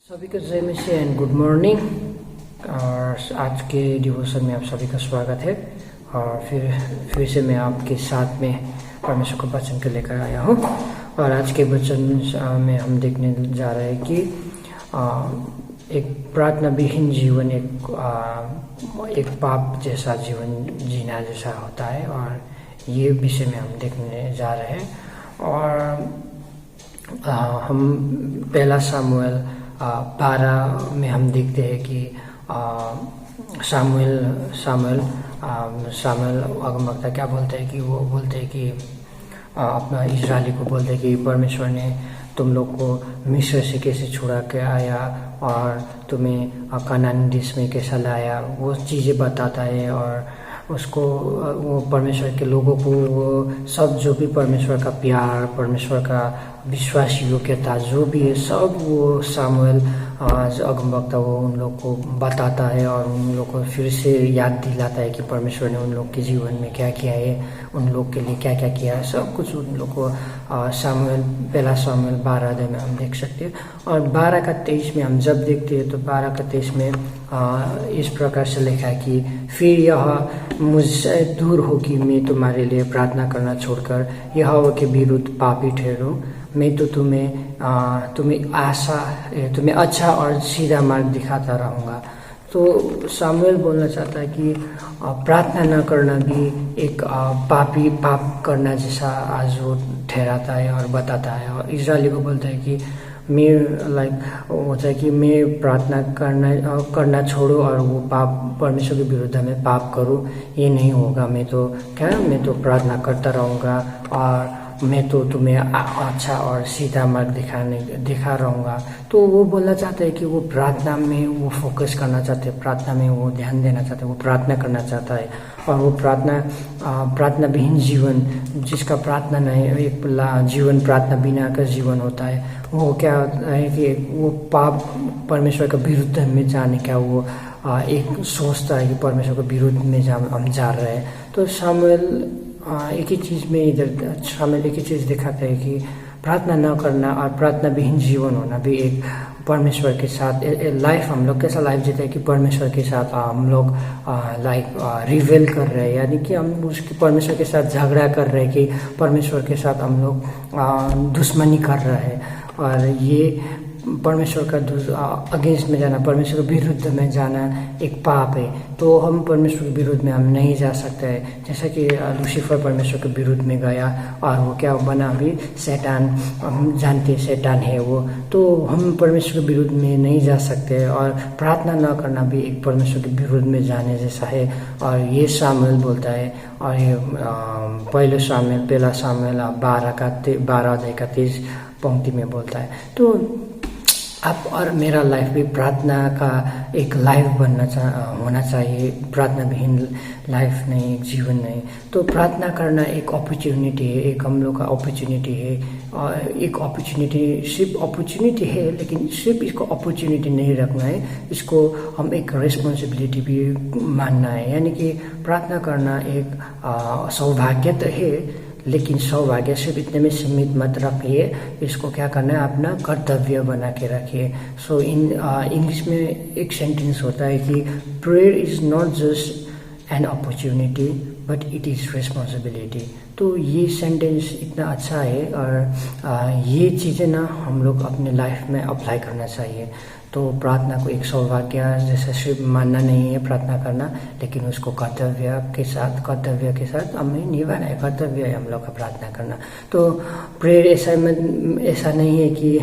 सभी को जय मसीह एंड गुड मॉर्निंग। और आज के डिवोशन में आप सभी का स्वागत है। और फिर से मैं आपके साथ में परमेश्वर का वचन को लेकर आया हूँ। और आज के वचन में हम देखने जा रहे हैं कि एक प्रार्थना विहीन जीवन एक पाप जैसा जीवन जीना जैसा होता है। और ये विषय में हम देखने जा रहे हैं। और हम पहला सामुएल 12 में हम देखते हैं कि सामुएल अगमवक्ता क्या बोलते हैं कि वो बोलते हैं कि अपना इजरायली को बोलते हैं कि परमेश्वर ने तुम लोग को मिस्र से कैसे छुड़ा के आया और तुम्हें कनान देश में कैसा लाया, वो चीज़ें बताता है। और उसको वो परमेश्वर के लोगों को वो सब जो भी परमेश्वर का प्यार, परमेश्वर का विश्वास योग्यता जो भी है सब वो सामुएल अगमवक्ता वो उन लोग को बताता है। और उन लोग को फिर से याद दिलाता है कि परमेश्वर ने उन लोग के जीवन में क्या किया है, उन लोग के लिए क्या क्या किया है, सब कुछ उन लोग को पहला सामुएल 12 में हम देख सकते हैं। और 12:23 में हम जब देखते हैं तो 12:23 में इस प्रकार से लिखा है कि फिर यह मुझसे दूर हो कि मैं तुम्हारे लिए प्रार्थना करना छोड़कर यहोवा के विरुद्ध पापी ठहरूं। मैं तो तुम्हें अच्छा और सीधा मार्ग दिखाता रहूँगा। तो सामुएल बोलना चाहता है कि प्रार्थना न करना भी एक पाप करना जैसा आज वो ठहराता है और बताता है। और इजरायली को बोलता है कि मैं होता है कि मैं प्रार्थना करना छोड़ूं और वो पाप परमेश्वर के विरुद्ध में पाप करूं, ये नहीं होगा। मैं तो प्रार्थना करता रहूँगा और मैं तो तुम्हें अच्छा और सीधा मार्ग दिखा रहूँगा। तो वो बोलना चाहते हैं कि वो प्रार्थना में वो फोकस करना चाहते हैं, प्रार्थना में वो ध्यान देना चाहते हैं, वो प्रार्थना करना चाहता है। और वो प्रार्थना विहीन जीवन, जिसका प्रार्थना नहीं, एक जीवन प्रार्थना बिना का जीवन होता है, वो क्या होता है कि वो पाप परमेश्वर के विरुद्ध में जाने का वो एक सोचता है कि परमेश्वर के विरुद्ध में हम जा रहे हैं। तो सामुएल एक ही चीज़ में इधर शामिल एक ही चीज़ दिखाता है कि प्रार्थना न करना और प्रार्थना विहीन जीवन होना भी एक परमेश्वर के साथ लाइफ, हम लोग कैसा लाइफ जीते हैं कि परमेश्वर के साथ हम लोग रिवेल कर रहे हैं, यानी कि हम उसके परमेश्वर के साथ झगड़ा कर रहे हैं, कि परमेश्वर के साथ हम लोग दुश्मनी कर रहे हैं। और ये परमेश्वर का अगेंस्ट में जाना, परमेश्वर के विरुद्ध में जाना एक पाप है। तो हम परमेश्वर के विरुद्ध में हम नहीं जा सकते हैं। जैसा कि लूसीफर परमेश्वर के विरुद्ध में गया और वो क्या बना, अभी शैतान, हम जानते हैं शैतान है वो। तो हम परमेश्वर के विरुद्ध में नहीं जा सकते। और प्रार्थना न करना भी एक परमेश्वर के विरुद्ध में जाने जैसा है। और ये सामुएल बोलता है। और ये पहला सामुएल 12:23 पंक्ति में बोलता है। तो आप और मेरा लाइफ भी प्रार्थना का एक लाइफ होना चाहिए, प्रार्थना विहीन लाइफ नहीं, एक जीवन नहीं। तो प्रार्थना करना एक अपॉर्चुनिटी है, एक हम लोग का अपॉर्चुनिटी है। और एक अपॉर्चुनिटी सिर्फ अपॉर्चुनिटी है, लेकिन सिर्फ इसको अपॉर्चुनिटी नहीं रखना है, इसको हम एक रिस्पॉन्सिबिलिटी भी मानना है। यानी कि प्रार्थना करना एक सौभाग्य तो है, लेकिन सौभाग्य सिर्फ इतने में सीमित मत रखिए, इसको क्या करना है, अपना कर्तव्य बना के रखिए। सो इंग्लिश में एक सेंटेंस होता है कि prayer is not just an opportunity but it is responsibility. तो ये सेंटेंस इतना अच्छा है। और ये चीज़ें ना हम लोग अपने लाइफ में अप्लाई करना चाहिए। तो प्रार्थना को एक सौभाग्य जैसे सिर्फ मानना नहीं है प्रार्थना करना, लेकिन उसको कर्तव्य के साथ हमें निभाना है। कर्तव्य है हम लोग का प्रार्थना करना। तो प्रेयर ऐसा नहीं है कि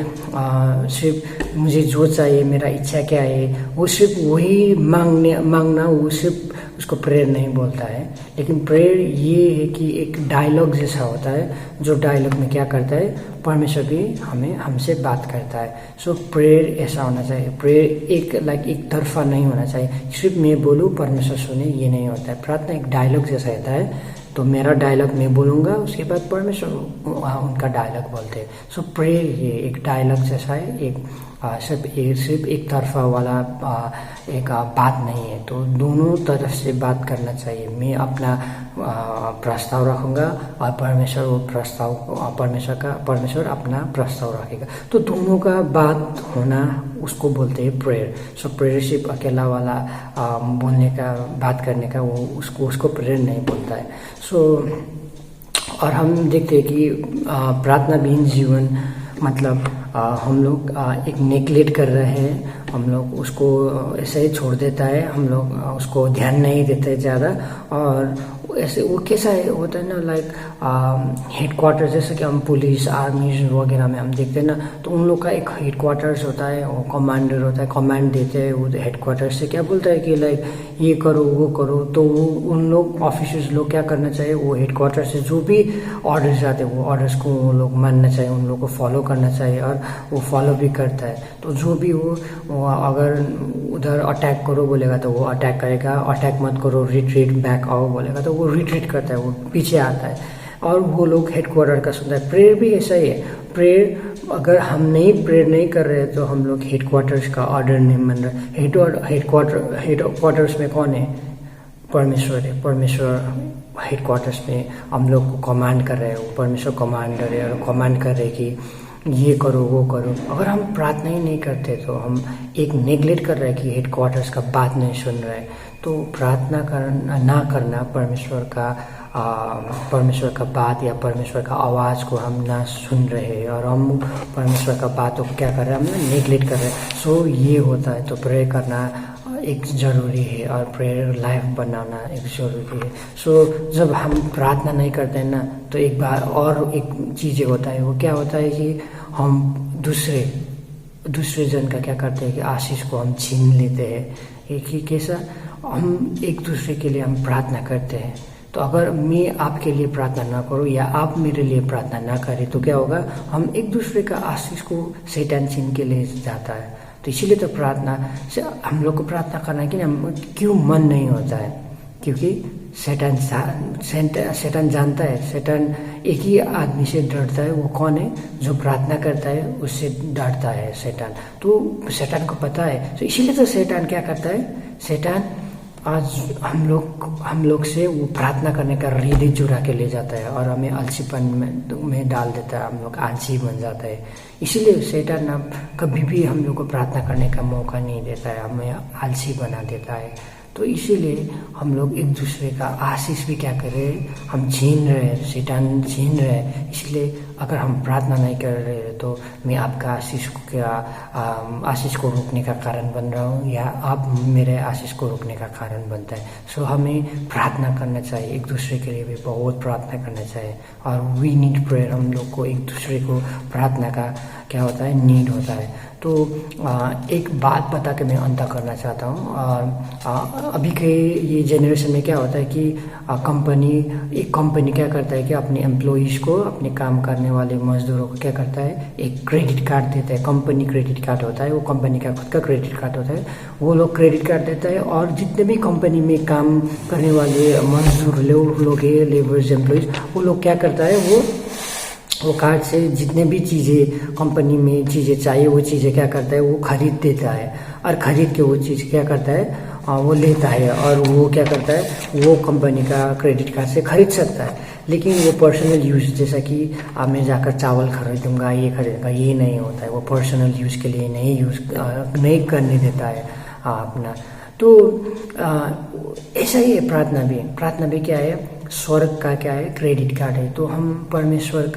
सिर्फ मुझे जो चाहिए, मेरा इच्छा क्या है, वो सिर्फ वही मांगना, वो सिर्फ उसको प्रेयर नहीं बोलता है। लेकिन प्रेयर ये है कि एक डायलॉग जैसा होता है, जो डायलॉग में क्या करता है, परमेश्वर भी हमसे बात करता है। सो प्रेयर ऐसा होना चाहिए। प्रेयर एक तरफा नहीं होना चाहिए, सिर्फ मैं बोलूँ परमेश्वर सुने, ये नहीं होता है। प्रार्थना एक डायलॉग जैसा होता है। तो मेरा डायलॉग मैं बोलूँगा, उसके बाद परमेश्वर उनका डायलॉग बोलते हैं। सो प्रेयर ये एक डायलॉग जैसा है, एक सिर्फ एक तरफा वाला एक बात नहीं है। तो दोनों तरफ से बात करना चाहिए। मैं अपना प्रस्ताव रखूंगा और परमेश्वर वो प्रस्ताव परमेश्वर अपना प्रस्ताव रखेगा। तो दोनों का बात होना उसको बोलते हैं प्रेयर। सो प्रेयर सिर्फ अकेला वाला बोलने का बात करने का वो उसको प्रेयर नहीं बोलता है। सो और हम देखते हैं कि प्रार्थना विहीन जीवन मतलब हम लोग एक नेग्लेक्ट कर रहे हैं। हम लोग उसको ऐसे ही छोड़ देता है, हम लोग उसको ध्यान नहीं देते ज़्यादा। और ऐसे वो कैसा होता है ना, लाइक हेडक्वार्टर, जैसे कि हम पुलिस आर्मी वगैरह में हम देखते हैं ना, तो उन लोग का एक हेडक्वार्टर्स होता है, वो कमांडर होता है, कमांड देते हैं। वो हेडक्वार्टर से क्या बोलता है कि लाइक ये करो वो करो, तो वो उन लोग ऑफिसर्स लोग क्या करना चाहिए, वो हेडक्वार्टर से जो भी ऑर्डर्स आते हैं वो ऑर्डर्स को वो लोग मानना चाहिए, उन लोग को फॉलो करना चाहिए। और वो फॉलो भी करता है। तो जो भी वो अगर उधर अटैक करो बोलेगा तो वो अटैक करेगा, अटैक मत करो रिट्रीट बैक आओ बोलेगा तो वो रिट्रीट करता है, वो पीछे आता है। और वो लोग हेडक्वार्टर का सुनता है। प्रेयर भी ऐसा ही है। प्रेयर अगर हम प्रेयर नहीं कर रहे तो हम लोग हेडक्वार्टर्स का ऑर्डर नहीं मान रहे। हेडक्वार्टर्स में कौन है? परमेश्वर है। परमेश्वर हेडक्वार्टर्स में हम लोग को कमांड कर रहे हैं। परमेश्वर कमांडर है और कमांड कर रहे कि ये करो वो करो। अगर हम प्रार्थना ही नहीं करते तो हम एक नेग्लेक्ट कर रहे हैं कि हेडक्वार्टर्स का बात नहीं सुन रहे। तो प्रार्थना ना करना परमेश्वर का बात या परमेश्वर का आवाज़ को हम ना सुन रहे हैं और हम परमेश्वर का बातों को क्या कर रहे हैं, हम नेग्लेक्ट कर रहे हैं। सो ये होता है। तो प्रेयर करना एक ज़रूरी है और प्रेयर लाइफ बनाना एक ज़रूरी है। सो जब हम प्रार्थना नहीं करते हैं ना, तो एक बार और एक चीज़ होता है, वो क्या होता है कि हम दूसरे जन का क्या करते हैं कि आशीष को हम छीन लेते हैं। एक ही कैसा, हम एक दूसरे के लिए हम प्रार्थना करते हैं। तो अगर मैं आपके लिए प्रार्थना ना करूं या आप मेरे लिए प्रार्थना ना करें तो क्या होगा, हम एक दूसरे का आशीष को शैतान छीन के ले जाता है। तो इसीलिए तो प्रार्थना से हम लोग को प्रार्थना करना कि ना क्यों मन नहीं होता है, क्योंकि शैतान जानता है। शैतान एक ही आदमी से डरता है, वो कौन है? जो प्रार्थना करता है उससे डरता है शैतान। तो शैतान को पता है। तो इसीलिए तो शैतान क्या करता है, शैतान आज हम लोग से वो प्रार्थना करने का हृदय चुरा के ले जाता है और हमें आलसीपन में डाल देता है। हम लोग आलसी बन जाता है। इसीलिए शैतान अब कभी भी हम लोग को प्रार्थना करने का मौका नहीं देता है, हमें आलसी बना देता है। तो इसीलिए हम लोग एक दूसरे का आशीष भी क्या करें, हम छीन रहे हैं, शैतान छीन रहे हैं। इसलिए अगर हम प्रार्थना नहीं कर रहे तो मैं आपका आशीष को रोकने का कारण बन रहा हूँ या आप मेरे आशीष को रोकने का कारण बनता है। सो हमें प्रार्थना करना चाहिए, एक दूसरे के लिए भी बहुत प्रार्थना करना चाहिए। और वी नीड प्रेयर, हम लोग को एक दूसरे को प्रार्थना का क्या होता है, नीड होता है। तो एक बात बता के मैं अंत करना चाहता हूँ। अभी के ये जनरेशन में क्या होता है कि एक कंपनी क्या करता है कि अपने एम्प्लॉइज़ को, अपने काम करने वाले मजदूरों को क्या करता है, एक क्रेडिट कार्ड देता है। कंपनी क्रेडिट कार्ड होता है, वो कंपनी का खुद का क्रेडिट कार्ड होता है। वो लोग क्रेडिट कार्ड देता है और जितने भी कंपनी में काम करने वाले मजदूर लोग हैं, लेबर्स, एम्प्लॉइज, वो लोग क्या करता है, वो कार्ड से जितने भी चीज़ें कंपनी में चीज़ें चाहिए वो चीज़ें क्या करता है, वो खरीद देता है। और खरीद के वो चीज़ क्या करता है, वो लेता है और वो क्या करता है, वो कंपनी का क्रेडिट कार्ड से खरीद सकता है। लेकिन वो पर्सनल यूज़, जैसा कि मैं जाकर चावल खरीदूंगा, ये खरीदूंगा, ये नहीं होता है। वो पर्सनल यूज़ के लिए नहीं करने देता है अपना। तो ऐसा ही है प्रार्थना भी क्या है, स्वर्ग का क्या है, क्रेडिट कार्ड है। तो हम परमेश्वर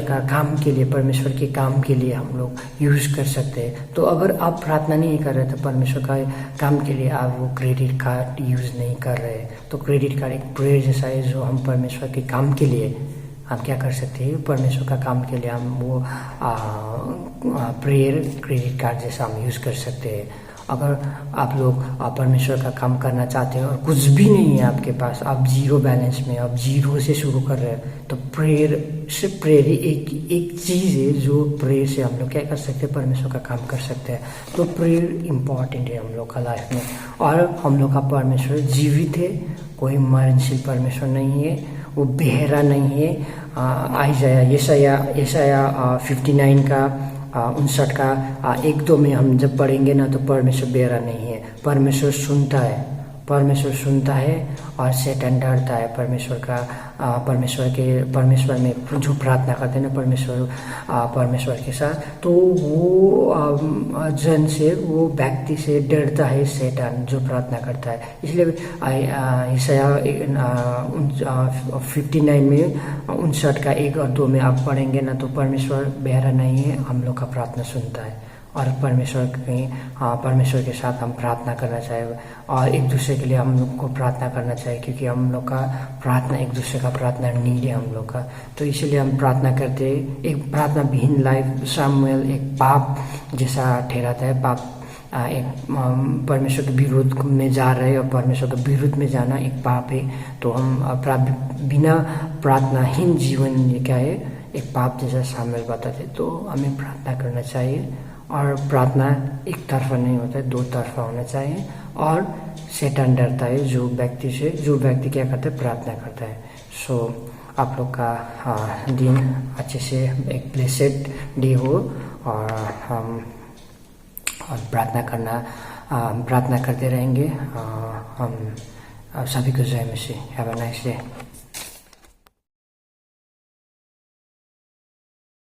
का काम के लिए, परमेश्वर के काम के लिए हम लोग यूज़ कर सकते हैं। तो अगर आप प्रार्थना नहीं कर रहे तो परमेश्वर का काम के लिए आप वो क्रेडिट कार्ड यूज़ नहीं कर रहे, तो क्रेडिट कार्ड एक प्रेयर जैसा है जो हम परमेश्वर के काम के लिए हम क्या कर सकते हैं, परमेश्वर का काम के लिए हम वो प्रेयर क्रेडिट कार्ड जैसा हम यूज़ कर सकते हैं। अगर आप लोग परमेश्वर का काम करना चाहते हैं और कुछ भी नहीं है आपके पास, आप जीरो बैलेंस में, आप जीरो से शुरू कर रहे हैं, तो प्रेयर ही एक चीज़ है जो प्रेयर से हम लोग क्या कर सकते हैं, परमेश्वर का काम कर सकते हैं। तो प्रेयर इम्पॉर्टेंट है हम लोग का लाइफ में। और हम लोग का परमेश्वर जीवित है, कोई मरणशील परमेश्वर नहीं है, वो बेहरा नहीं है। यशाया 59 का 59 का 1-2 में हम जब पढ़ेंगे ना, तो परमेश्वर बेरा नहीं है, परमेश्वर सुनता है, परमेश्वर सुनता है और शैतान डरता है परमेश्वर में जो प्रार्थना करते हैं ना परमेश्वर के साथ, तो वो जन से, वो व्यक्ति से डरता है शैतान जो प्रार्थना करता है। इसलिए यशायाह 59 में 59 का 1 और 2 में आप पढ़ेंगे ना, तो परमेश्वर बेहरा नहीं है, हम लोग का प्रार्थना सुनता है और परमेश्वर के साथ हम प्रार्थना करना चाहिए और एक दूसरे के लिए हम लोग को प्रार्थना करना चाहिए, क्योंकि हम लोग का प्रार्थना एक दूसरे का प्रार्थना नीड है हम लोग का। तो इसीलिए हम प्रार्थना करते हैं। एक प्रार्थना विहीन लाइफ शमूएल एक पाप जैसा ठहराता है। पाप एक परमेश्वर के विरोध में जा रहे हैं और परमेश्वर के विरुद्ध में जाना एक पाप है। तो हम बिना प्रार्थनाहीन जीवन ये क्या है, एक पाप जैसा शमूएल बताते। तो हमें प्रार्थना करना चाहिए और प्रार्थना एक तरफा नहीं होता है, 2 तरफा होना चाहिए। और शैतान डरता है जो व्यक्ति से, जो व्यक्ति क्या करता है, प्रार्थना करता है। सो आप लोग का दिन अच्छे से एक ब्लेसेड डे हो और हम प्रार्थना करते रहेंगे। हम सभी को जय मसीह। Have a nice day.